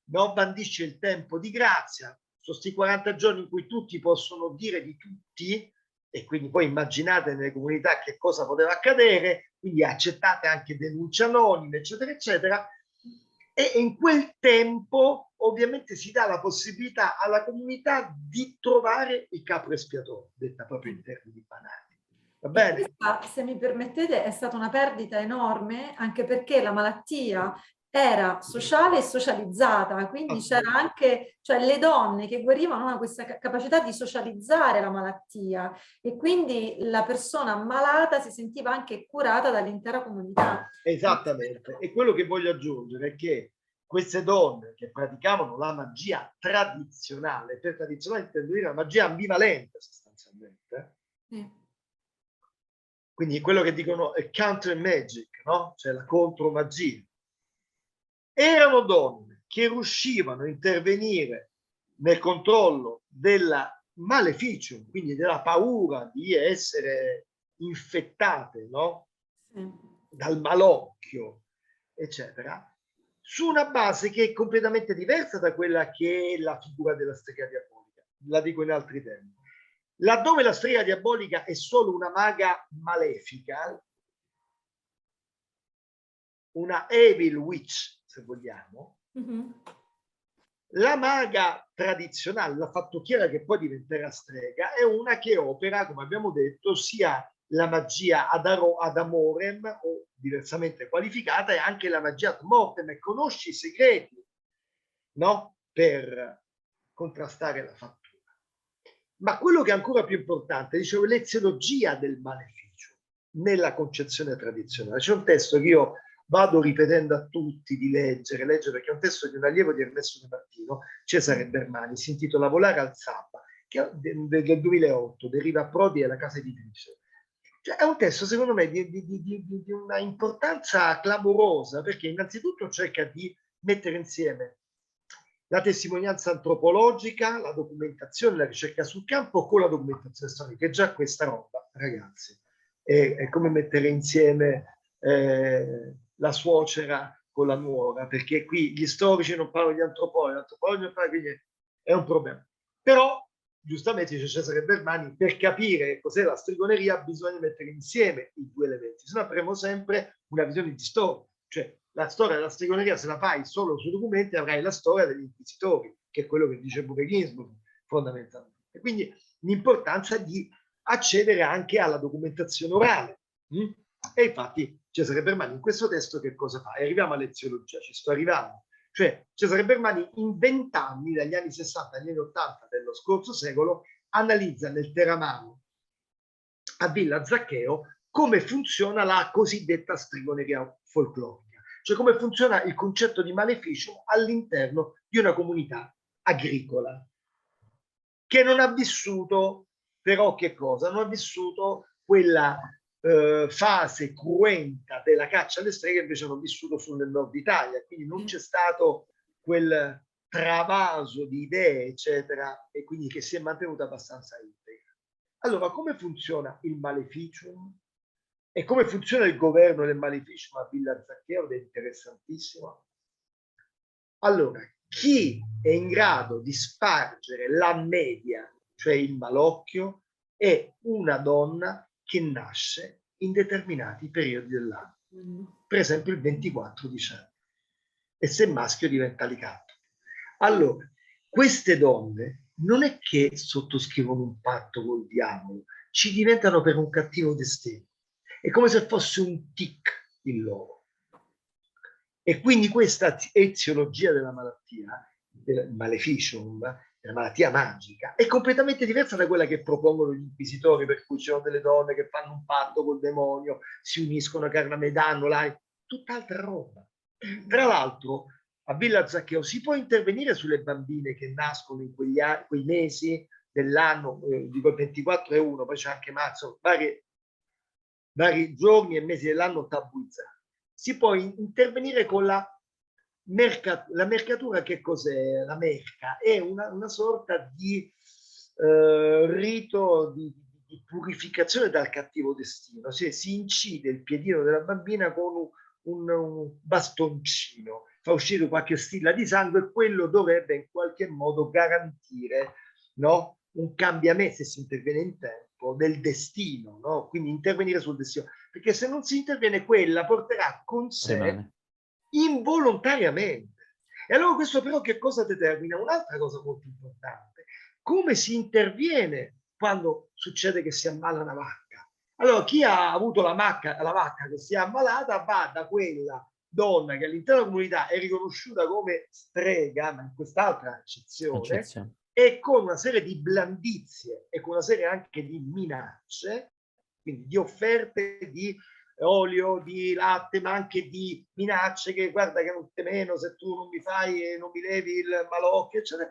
non bandisce il tempo di grazia, sono questi 40 giorni in cui tutti possono dire di tutti, e quindi poi immaginate nelle comunità che cosa poteva accadere, quindi accettate anche denunce anonime, eccetera, eccetera, e in quel tempo ovviamente si dà la possibilità alla comunità di trovare il capro espiatorio, detta proprio in termini banali. Va bene? E questa, se mi permettete, è stata una perdita enorme, anche perché la malattia era sociale e socializzata, quindi c'era anche, cioè le donne che guarivano avevano questa capacità di socializzare la malattia e quindi la persona malata si sentiva anche curata dall'intera comunità. Esattamente, e quello che voglio aggiungere è che queste donne che praticavano la magia tradizionale, per tradizionale intendo dire la magia ambivalente sostanzialmente, quindi quello che dicono è counter magic, no? Cioè la contromagia, erano donne che riuscivano a intervenire nel controllo della maleficium, quindi della paura di essere infettate, no? Dal malocchio, eccetera, su una base che è completamente diversa da quella che è la figura della strega diabolica. La dico in altri termini. Laddove la strega diabolica è solo una maga malefica, una evil witch, se vogliamo, la maga tradizionale, la fattucchiera che poi diventerà strega, è una che opera, come abbiamo detto, sia la magia ad amorem, o diversamente qualificata, e anche la magia ad mortem, e conosce i segreti, no? Per contrastare la fattura. Ma quello che è ancora più importante, dicevo, l'eziologia del maleficio nella concezione tradizionale. C'è un testo che io vado ripetendo a tutti di leggere, perché è un testo di un allievo di Ernesto De Martino, Cesare Bermani, si intitola Volare al Zappa, che è del 2008, deriva Prodi e la casa editrice. Cioè, è un testo, secondo me, di una importanza clamorosa, perché innanzitutto cerca di mettere insieme la testimonianza antropologica, la documentazione, la ricerca sul campo con la documentazione storica. E già questa roba, ragazzi, è come mettere insieme la suocera con la nuora, perché qui gli storici non parlano di antropologi, l'antropologi non parlano, quindi è un problema. Però, giustamente dice Cesare Bermani, per capire cos'è la stregoneria bisogna mettere insieme i due elementi, se no avremo sempre una visione di storia. Cioè, la storia della stregoneria, se la fai solo sui documenti, avrai la storia degli inquisitori, che è quello che dice Buber Ginsburg, fondamentalmente. E quindi l'importanza di accedere anche alla documentazione orale. E infatti Cesare Bermani in questo testo che cosa fa? E arriviamo all'eziologia, ci sto arrivando. Cioè Cesare Bermani in 20 anni, dagli anni 60 agli anni 80 dello scorso secolo, analizza nel Teramano a Villa Zaccheo come funziona la cosiddetta stregoneria folclorica, cioè come funziona il concetto di maleficio all'interno di una comunità agricola, che non ha vissuto però che cosa? Non ha vissuto quella fase cruenta della caccia alle streghe, invece hanno vissuto sul nord Italia, quindi non c'è stato quel travaso di idee, eccetera, e quindi che si è mantenuta abbastanza integra. Allora, come funziona il maleficium? E come funziona il governo del maleficium a Villa Zaccheo? Ed è interessantissimo. Allora, chi è in grado di spargere la media, cioè il malocchio, è una donna che nasce in determinati periodi dell'anno. Per esempio il 24 dicembre. E se maschio diventa licantro. Allora, queste donne non è che sottoscrivono un patto col diavolo, ci diventano per un cattivo destino. È come se fosse un tic il loro. E quindi questa eziologia della malattia, del maleficium, della malattia magica, è completamente diversa da quella che propongono gli inquisitori, per cui ci sono delle donne che fanno un patto col demonio, si uniscono a Carnamedano, tutt'altra roba. Tra l'altro, a Villa Zaccheo si può intervenire sulle bambine che nascono in quei mesi dell'anno, dico il 24 e 1, poi c'è anche marzo, vari giorni e mesi dell'anno tabuizzati. Si può intervenire con la mercatura. Che cos'è la merca? È una sorta di rito di purificazione dal cattivo destino. Cioè, si incide il piedino della bambina con un bastoncino, fa uscire qualche stilla di sangue, e quello dovrebbe in qualche modo garantire, no, un cambiamento, se si interviene in tempo, del destino, no? Quindi intervenire sul destino, perché se non si interviene, quella porterà con sé involontariamente. E allora questo però che cosa determina? Un'altra cosa molto importante: come si interviene quando succede che si ammala una vacca. Allora, chi ha avuto la vacca che si è ammalata va da quella donna che all'interno della comunità è riconosciuta come strega, ma in quest'altra accezione, e con una serie di blandizie e con una serie anche di minacce, quindi di offerte di olio, di latte, ma anche di minacce che guarda che non te meno se tu non mi fai, non mi levi il malocchio, eccetera.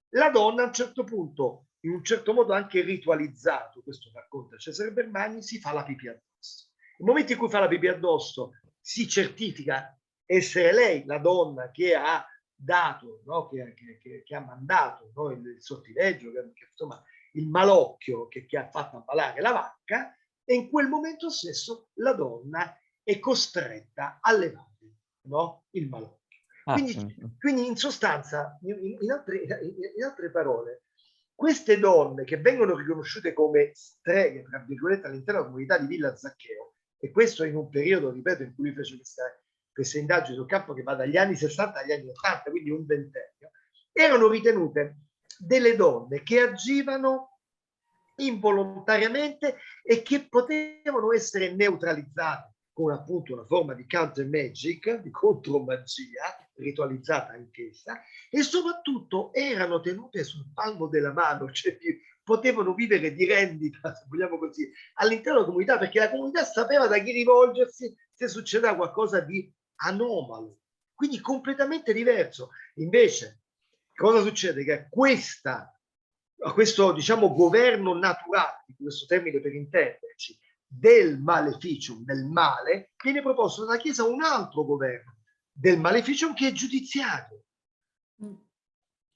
La donna a un certo punto, in un certo modo anche ritualizzato, questo racconta Cesare Bermani, si fa la pipì addosso. Nel momento in cui fa la pipì addosso, si certifica essere lei la donna che ha dato, no? che ha mandato, no? il sortileggio, che insomma il malocchio che ha fatto ammalare la vacca, e in quel momento stesso la donna è costretta a levare, no? Il malocchio. Quindi in sostanza, in altre parole, queste donne che vengono riconosciute come streghe, tra virgolette, all'interno della comunità di Villa Zaccheo, e questo in un periodo, ripeto, in cui lui fece queste indagini sul campo che va dagli anni 60 agli anni 80, quindi un ventennio, erano ritenute delle donne che agivano involontariamente e che potevano essere neutralizzate con appunto una forma di counter magic, di contromagia, ritualizzata anch'essa, e soprattutto erano tenute sul palmo della mano, cioè potevano vivere di rendita, se vogliamo così, all'interno della comunità, perché la comunità sapeva da chi rivolgersi se succedeva qualcosa di anomalo, quindi completamente diverso. Invece, cosa succede? Che questo diciamo governo naturale, di questo termine per intenderci, del maleficium, del male, viene proposto dalla Chiesa un altro governo del maleficium che è giudiziario.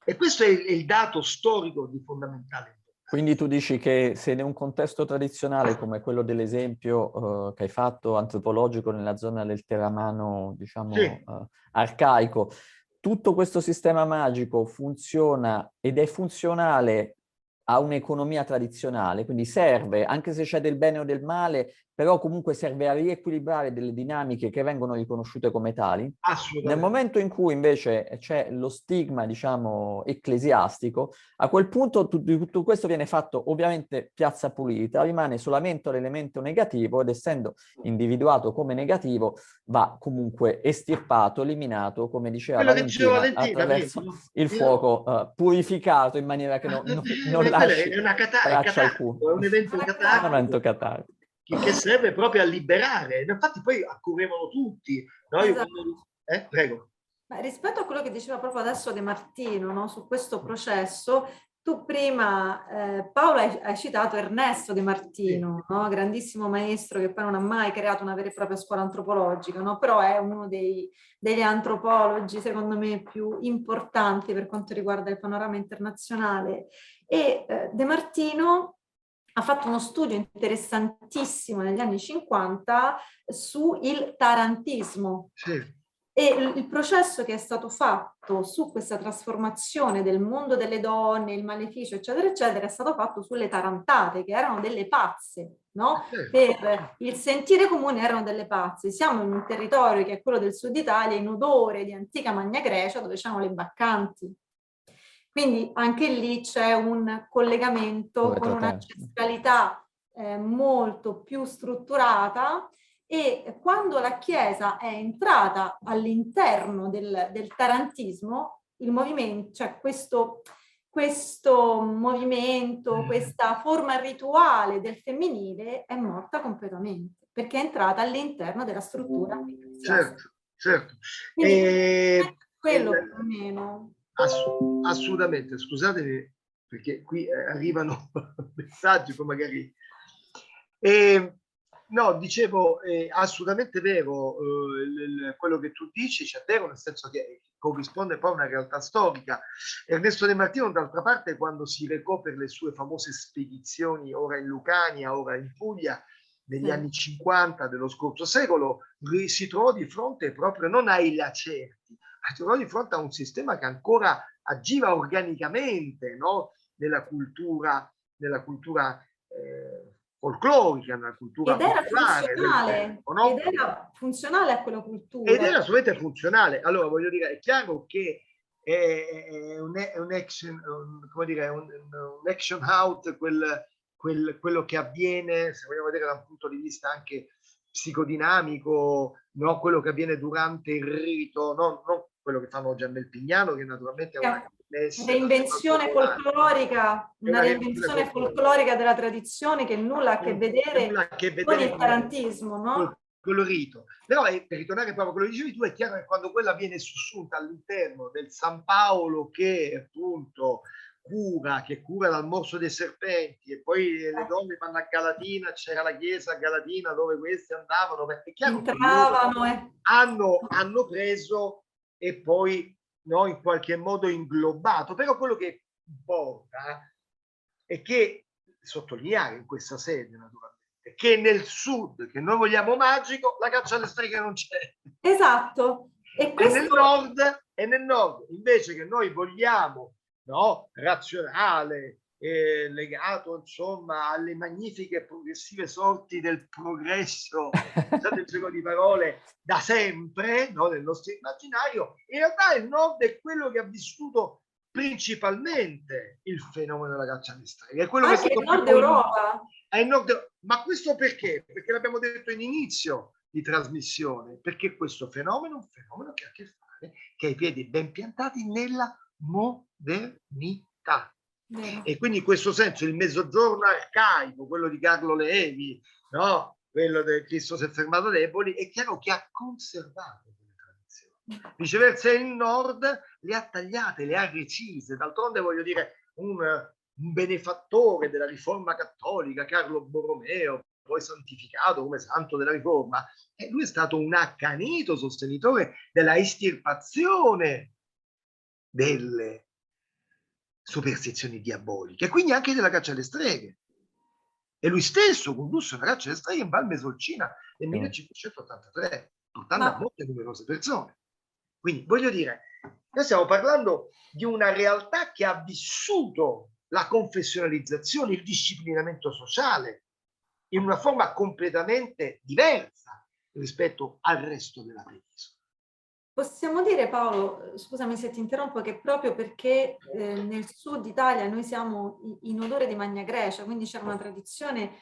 E questo è il dato storico di fondamentale. Quindi tu dici che se in un contesto tradizionale come quello dell'esempio che hai fatto antropologico nella zona del Teramano, diciamo, sì, arcaico, tutto questo sistema magico funziona ed è funzionale a un'economia tradizionale, quindi serve, anche se c'è del bene o del male, però comunque serve a riequilibrare delle dinamiche che vengono riconosciute come tali. Nel momento in cui invece c'è lo stigma, diciamo, ecclesiastico, a quel punto tutto questo viene fatto ovviamente piazza pulita, rimane solamente l'elemento negativo ed essendo individuato come negativo va comunque estirpato, eliminato, come diceva Valentina, attraverso il fuoco purificato in maniera che non lasci è una traccia alcuna. È un evento catartico che serve proprio a liberare. Infatti poi accurrevano tutti. Noi esatto. Prego. Ma rispetto a quello che diceva proprio adesso De Martino, no, su questo processo, tu prima, Paolo, hai citato Ernesto De Martino, no? Grandissimo maestro che poi non ha mai creato una vera e propria scuola antropologica, no? Però è uno degli antropologi, secondo me, più importanti per quanto riguarda il panorama internazionale. E De Martino ha fatto uno studio interessantissimo negli anni 50 sul tarantismo. Sì. E il processo che è stato fatto su questa trasformazione del mondo delle donne, il maleficio, eccetera, eccetera, è stato fatto sulle tarantate, che erano delle pazze, no? Per il sentire comune erano delle pazze. Siamo in un territorio che è quello del sud Italia, in odore di antica Magna Grecia, dove c'erano le baccanti. Quindi anche lì c'è un collegamento con un'ancestralità molto più strutturata. E quando la Chiesa è entrata all'interno del tarantismo, il movimento, cioè questo movimento, questa forma rituale del femminile è morta completamente, perché è entrata all'interno della struttura ecclesiastica. Certo. Quello più o meno. Assolutamente, scusatemi, perché qui arrivano messaggi, poi magari... no, dicevo, assolutamente vero quello che tu dici, c'è vero, nel senso che corrisponde poi a una realtà storica. Ernesto De Martino, d'altra parte, quando si recò per le sue famose spedizioni, ora in Lucania, ora in Puglia, negli anni 50 dello scorso secolo, si trovò di fronte proprio non ai lacerti, ma si trovò di fronte a un sistema che ancora agiva organicamente, no? nella cultura folclorica, nella cultura ed era popolare del tempo, no? ed era funzionale a quella cultura. Ed era assolutamente funzionale. Allora, voglio dire, è chiaro che è un action, come dire, un action out, quello che avviene, se vogliamo vedere da un punto di vista anche psicodinamico, no? Quello che avviene durante il rito, non quello che fanno oggi a Melpignano, che naturalmente è una reinvenzione folclorica, una reinvenzione folclorica della tradizione che nulla a che vedere con il tarantismo, no? Quello rito. Però per ritornare proprio a quello che dicevi tu, è chiaro che quando quella viene sussunta all'interno del San Paolo che appunto cura dal morso dei serpenti, e poi le donne vanno a Galatina, c'era la chiesa a Galatina dove questi andavano, perché è chiaro entravano che hanno preso e poi, no, in qualche modo inglobato. Però quello che importa è che sottolineare in questa sede, naturalmente, che nel sud, che noi vogliamo magico, la caccia alle streghe non c'è. Esatto. E nel nord, invece, che noi vogliamo, no, razionale, legato insomma alle magnifiche e progressive sorti del progresso, scusate il gioco di parole, da sempre, no, nel nostro immaginario. In realtà il nord è quello che ha vissuto principalmente il fenomeno della caccia alle streghe. È quello anche che in Nord Europa. Ma questo perché? Perché l'abbiamo detto in inizio di trasmissione, perché questo fenomeno è un fenomeno che ha a che fare, che ha i piedi ben piantati nella modernità. E quindi in questo senso il mezzogiorno arcaico, quello di Carlo Levi, no? Quello del Cristo si è fermato deboli, è chiaro che ha conservato quelle tradizioni. Viceversa il nord le ha tagliate, le ha recise. D'altronde, voglio dire, un benefattore della riforma cattolica, Carlo Borromeo, poi santificato come santo della riforma, e lui è stato un accanito sostenitore della estirpazione delle superstizioni diaboliche, e quindi anche della caccia alle streghe. E lui stesso condusse una caccia alle streghe in Val Mesolcina nel 1583, portando a morte numerose persone. Quindi, voglio dire, noi stiamo parlando di una realtà che ha vissuto la confessionalizzazione, il disciplinamento sociale in una forma completamente diversa rispetto al resto della penisola. Possiamo dire, Paolo, scusami se ti interrompo, che proprio perché nel sud Italia noi siamo in odore di Magna Grecia, quindi c'era una tradizione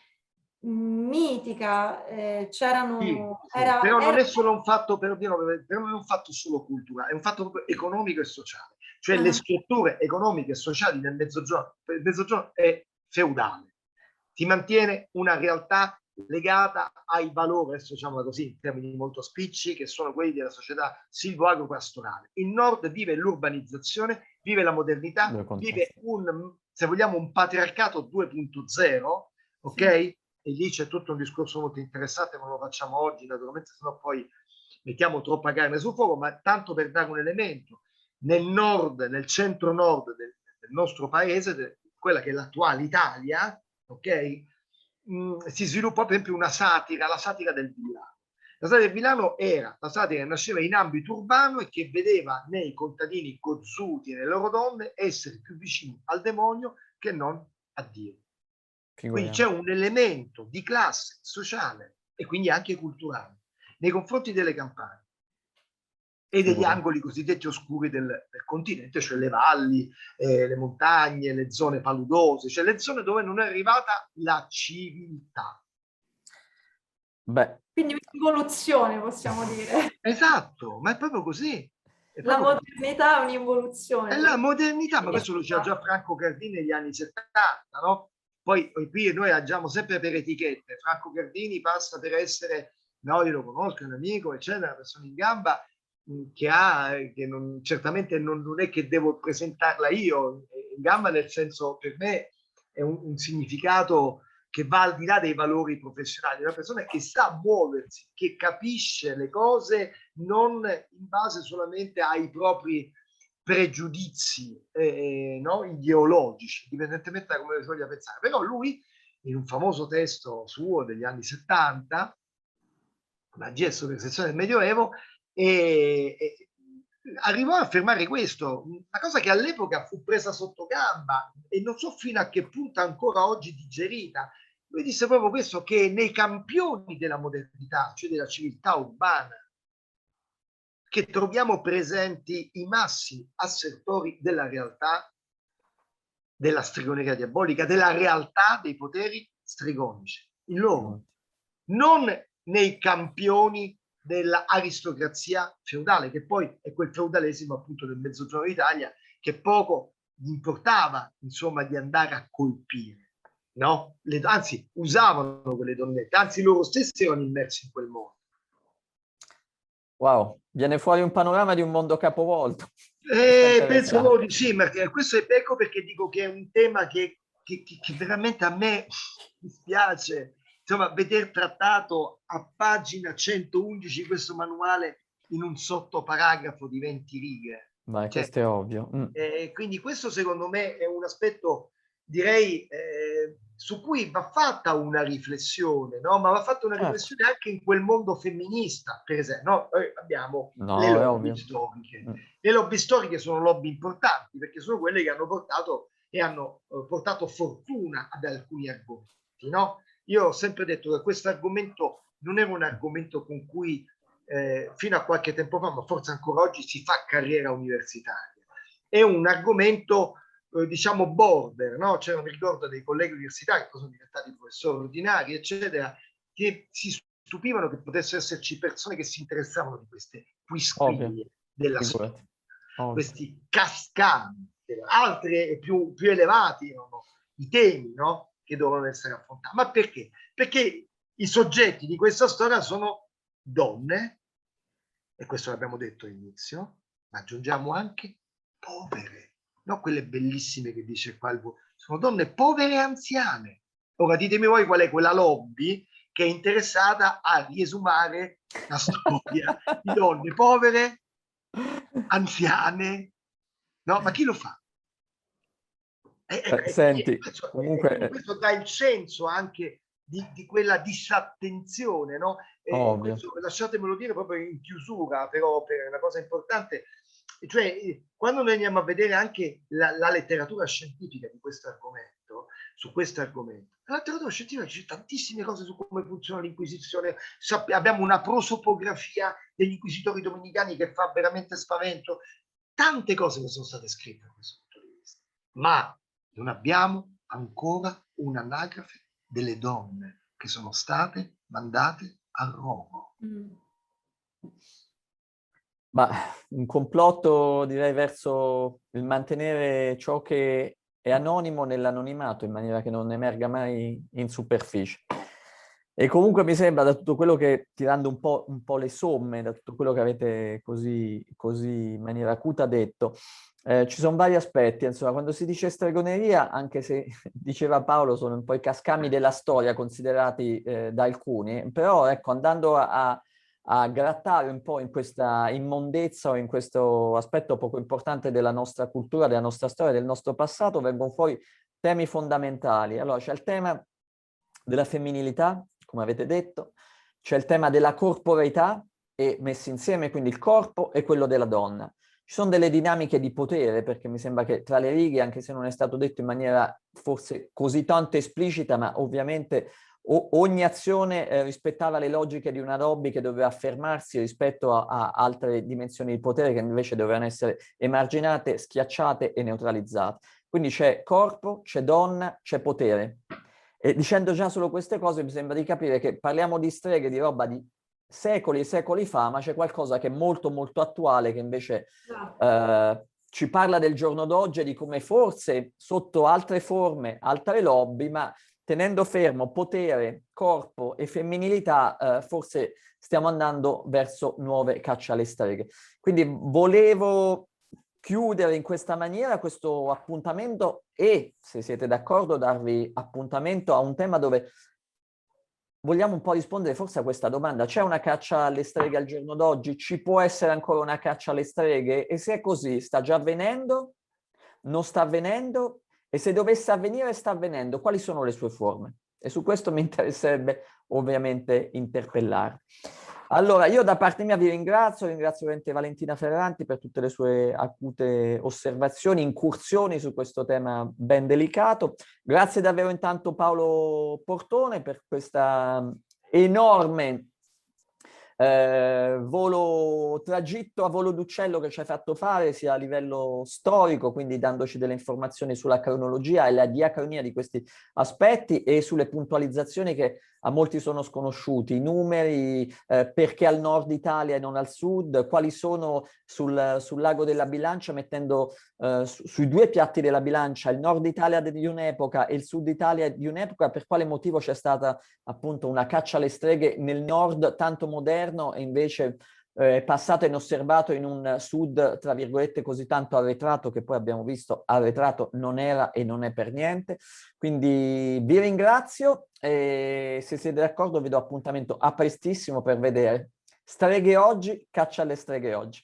mitica, c'erano... Sì, però non è solo un fatto, però non è un fatto solo culturale, è un fatto proprio economico e sociale. Cioè le strutture economiche e sociali del Mezzogiorno, il Mezzogiorno è feudale, si mantiene una realtà legata ai valori, adesso diciamola così in termini molto spicci, che sono quelli della società silvo-agro-pastorale. Il nord vive l'urbanizzazione, vive la modernità, vive se vogliamo, un patriarcato 2.0, ok? E lì c'è tutto un discorso molto interessante, ma lo facciamo oggi, naturalmente, sennò poi mettiamo troppa carne sul fuoco, ma tanto per dare un elemento. Nel nord, nel centro-nord del nostro paese, quella che è l'attuale Italia, ok? Si sviluppa per esempio una satira, la satira del villano. La satira del villano era la satira che nasceva in ambito urbano e che vedeva nei contadini gozzuti e nelle loro donne essere più vicini al demonio che non a Dio. Quindi c'è un elemento di classe sociale e quindi anche culturale nei confronti delle campagne e degli angoli cosiddetti oscuri del continente, cioè le valli, le montagne, le zone paludose, cioè le zone dove non è arrivata la civiltà. Quindi un'involuzione, possiamo dire. Esatto, ma è proprio così. La modernità è un'involuzione. È la modernità, ma questo lo diceva già Franco Cardini negli anni 70, no? Poi qui noi agiamo sempre per etichette. Franco Cardini passa per essere, no, io lo conosco, è un amico, eccetera, una persona in gamba che certamente non è che devo presentarla io, in gamba nel senso, per me è un significato che va al di là dei valori professionali, una persona che sa muoversi, che capisce le cose non in base solamente ai propri pregiudizi no? Ideologici, indipendentemente da come si voglia pensare. Però lui in un famoso testo suo degli anni 70, Magia e superstizione del Medioevo, e arrivò a affermare questo, una cosa che all'epoca fu presa sotto gamba e non so fino a che punto ancora oggi digerita. Lui disse proprio questo, che nei campioni della modernità, cioè della civiltà urbana, che troviamo presenti i massimi assertori della realtà, della stregoneria diabolica, della realtà dei poteri stregonici, in loro, non nei campioni dell'aristocrazia feudale, che poi è quel feudalesimo appunto del Mezzogiorno d'Italia che poco gli importava, insomma, di andare a colpire, no? Anzi, usavano quelle donnette, anzi loro stessi erano immersi in quel mondo. Wow, viene fuori un panorama di un mondo capovolto. Penso di sì, perché questo è, ecco perché dico che è un tema che veramente a me dispiace, insomma, veder trattato a pagina 111 questo manuale in un sottoparagrafo di 20 righe. Beh, questo è ovvio. Quindi questo secondo me è un aspetto, direi, su cui va fatta una riflessione, no? Ma va fatta una riflessione anche in quel mondo femminista, per esempio. No? Noi abbiamo le lobby storiche. Le lobby storiche sono lobby importanti perché sono quelle che hanno portato fortuna ad alcuni argomenti, no? Io ho sempre detto che questo argomento non era un argomento con cui fino a qualche tempo fa, ma forse ancora oggi, si fa carriera universitaria. È un argomento diciamo border, no? Cioè, mi ricordo dei colleghi universitari che sono diventati professori ordinari, eccetera, che si stupivano che potessero esserci persone che si interessavano di queste quisquiglie della storia, questi cascami, altri più elevati erano i temi, no? Che dovevano essere affrontati. Ma perché? Perché i soggetti di questa storia sono donne, e questo l'abbiamo detto all'inizio, ma aggiungiamo anche povere. No, quelle bellissime che dice qua, sono donne povere e anziane. Ora ditemi voi qual è quella lobby che è interessata a riesumare la storia di donne povere, anziane, no? Ma chi lo fa? Senti, comunque... questo dà il senso anche di quella disattenzione, no? Questo, lasciatemelo dire proprio in chiusura, però per una cosa importante, cioè quando noi andiamo a vedere anche la letteratura scientifica di questo argomento, su questo argomento, la letteratura scientifica c'è tantissime cose su come funziona l'Inquisizione, abbiamo una prosopografia degli inquisitori domenicani che fa veramente spavento, tante cose che sono state scritte da questo punto di vista, ma non abbiamo ancora un'anagrafe delle donne che sono state mandate al rogo. Ma un complotto, direi, verso il mantenere ciò che è anonimo nell'anonimato, in maniera che non emerga mai in superficie. E comunque mi sembra, da tutto quello che, tirando un po' le somme, da tutto quello che avete così in maniera acuta detto, ci sono vari aspetti. Insomma, quando si dice stregoneria, anche se diceva Paolo, sono un po' i cascami della storia considerati da alcuni, però ecco, andando a grattare un po' in questa immondezza o in questo aspetto poco importante della nostra cultura, della nostra storia, del nostro passato, vengono fuori temi fondamentali. Allora, c'è il tema della femminilità, come avete detto, c'è il tema della corporeità, e messi insieme quindi il corpo e quello della donna. Ci sono delle dinamiche di potere, perché mi sembra che tra le righe, anche se non è stato detto in maniera forse così tanto esplicita, ma ovviamente ogni azione rispettava le logiche di una lobby che doveva affermarsi rispetto a altre dimensioni di potere che invece dovevano essere emarginate, schiacciate e neutralizzate. Quindi c'è corpo, c'è donna, c'è potere. E dicendo già solo queste cose mi sembra di capire che parliamo di streghe, di roba di secoli e secoli fa, ma c'è qualcosa che è molto molto attuale, che invece ci parla del giorno d'oggi e di come forse sotto altre forme, altre lobby, ma tenendo fermo potere, corpo e femminilità, forse stiamo andando verso nuove caccia alle streghe. Quindi volevo chiudere in questa maniera questo appuntamento e, se siete d'accordo, darvi appuntamento a un tema dove vogliamo un po' rispondere forse a questa domanda. C'è una caccia alle streghe al giorno d'oggi? Ci può essere ancora una caccia alle streghe? E se è così, sta già avvenendo? Non sta avvenendo? E se dovesse avvenire, sta avvenendo? Quali sono le sue forme? E su questo mi interesserebbe ovviamente interpellare. Allora, io da parte mia vi ringrazio ovviamente Valentina Ferranti per tutte le sue acute osservazioni, incursioni su questo tema ben delicato. Grazie davvero intanto Paolo Portone per questa enorme tragitto a volo d'uccello che ci hai fatto fare sia a livello storico, quindi dandoci delle informazioni sulla cronologia e la diacronia di questi aspetti e sulle puntualizzazioni che a molti sono sconosciuti, i numeri, perché al nord Italia e non al sud, quali sono sul lago della bilancia, mettendo sui due piatti della bilancia il nord Italia di un'epoca e il sud Italia di un'epoca, per quale motivo c'è stata appunto una caccia alle streghe nel nord tanto moderno e invece passato inosservato in un sud, tra virgolette, così tanto arretrato, che poi abbiamo visto arretrato non era e non è per niente. Quindi vi ringrazio e se siete d'accordo vi do appuntamento a prestissimo per vedere Streghe oggi, caccia alle streghe oggi.